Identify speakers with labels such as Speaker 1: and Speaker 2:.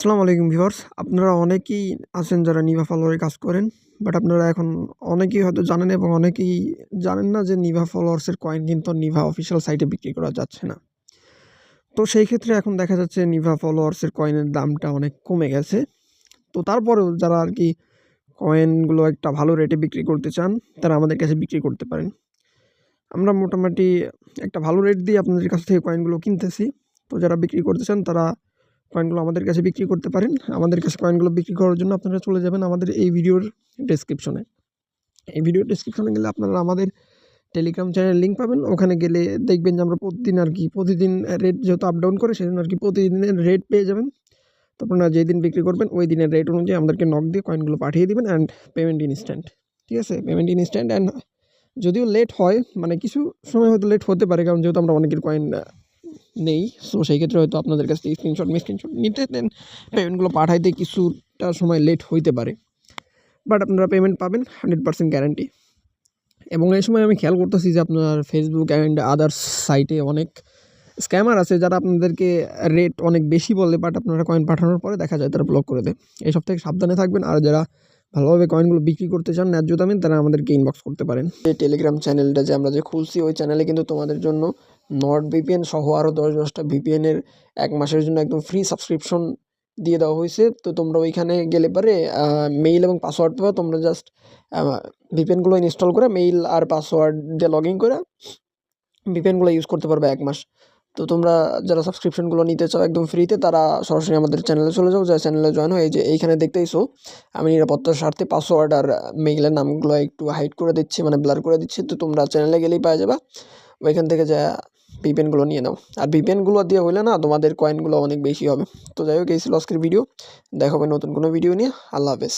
Speaker 1: আসসালামু আলাইকুম ভিউয়ার্স। আপনারা অনেকেই আছেন যারা নিভা ফলোয়ারে কাজ করেন। বাট আপনারা এখন অনেকেই হয়তো জানেন এবং অনেকেই জানেন না যে নিভা ফলোয়ার্সের কয়েন কিন্তু নিভা অফিসিয়াল সাইটে বিক্রি করা যাচ্ছে না। তো সেই ক্ষেত্রে এখন দেখা যাচ্ছে নিভা ফলোয়ার্সের কয়েনের দামটা অনেক কমে গেছে। তো তারপরেও যারা আরকি কয়েনগুলো একটা ভালো রেটে বিক্রি করতে চান, তারা আমাদের কাছে বিক্রি করতে পারেন। আমরা মোটামুটি একটা ভালো রেট দিয়ে আপনাদের কাছ থেকে কয়েনগুলো কিনতেছি। তো যারা বিক্রি করতে চান তারা কয়েনগুলো আমাদের কাছে বিক্রি করতে পারেন। আমাদের কাছে কয়েনগুলো বিক্রি করার জন্য আপনারা চলে যাবেন আমাদের এই ভিডিওর ডেসক্রিপশনে। এই ভিডিওর ডেসক্রিপশনে গেলে আপনারা আমাদের টেলিগ্রাম চ্যানেলের লিঙ্ক পাবেন। ওখানে গেলে দেখবেন যে আমরা প্রতিদিন রেট যেহেতু আপ ডাউন করে সেজন্য প্রতিদিনের রেট পেয়ে যাবেন। তো আপনারা যেদিন বিক্রি করবেন ওই দিনের রেট অনুযায়ী আমাদেরকে নক দিয়ে কয়েনগুলো পাঠিয়ে দিবেন অ্যান্ড পেমেন্ট ইনস্ট্যান্ট। ঠিক আছে? পেমেন্ট ইনস্ট্যান্ট অ্যান্ড যদিও লেট হয়, মানে কিছু সময় হয়তো লেট হতে পারে, কারণ যেহেতু আমরা অনেকের কয়েন নেই। সো সেই ক্ষেত্রে হয়তো আপনাদের কাছ থেকে স্ক্রিনশট নিতে দেন, পেমেন্টগুলো পাঠাইতে কিছুটা সময় লেট হইতে পারে। বাট আপনারা পেমেন্ট পাবেন 100% গ্যারান্টি। এবং এই সময় আমি খেয়াল করতেছি যে আপনার ফেসবুক অ্যান্ড আদার্স সাইটে অনেক স্ক্যামার আছে যারা আপনাদেরকে রেট অনেক বেশি বলে, বাট আপনারা কয়েন পাঠানোর পরে দেখা যায় তারা ব্লক করে দেয়। এইসব থেকে সাবধানে থাকবেন। আর যারা ভালোভাবে কয়েনগুলো বিক্রি করতে চান ন্যায্য দামে, তারা আমাদেরকে ইনবক্স করতে পারেন। এই টেলিগ্রাম চ্যানেলটা যে আমরা খুলছি, ওই চ্যানেলে কিন্তু তোমাদের জন্য নর্ড ভিপিএন সহ আরও 10-10টা ভিপিএনের 1 মাসের জন্য একদম ফ্রি সাবস্ক্রিপশন দিয়ে দেওয়া হয়েছে। তো তোমরা ওইখানে গেলে পারে মেইল এবং পাসওয়ার্ড পাবা। তোমরা জাস্ট ভিপিএনগুলো ইনস্টল করে মেইল আর পাসওয়ার্ড দিয়ে লগ ইন করে ভিপিএনগুলো ইউজ করতে পারবে 1 মাস। তো তোমরা যারা সাবস্ক্রিপশনগুলো নিতে চাও একদম ফ্রিতে, তারা সরাসরি আমাদের চ্যানেলে চলে যাও। যারা চ্যানেলে জয়েন হয়ে যে এইখানে দেখতেইছো আমি নিরাপত্তার স্বার্থে পাসওয়ার্ড আর মেইলের নামগুলো একটু হাইড করে দিচ্ছি, মানে ব্লার করে দিচ্ছি। তো তোমরা চ্যানেলে গেলেই পাওয়া যাবা। ওইখান থেকে যা ভিপিএনগুলো নিয়ে নাও। আর ভিপিএনগুলো দিয়ে হইলে না তোমাদের কয়েনগুলো অনেক বেশি হবে। তো যাই হোক, এই ছিল আজকের ভিডিও। দেখা হবে নতুন কোনো ভিডিও নিয়ে। আল্লাহ হাফেজ।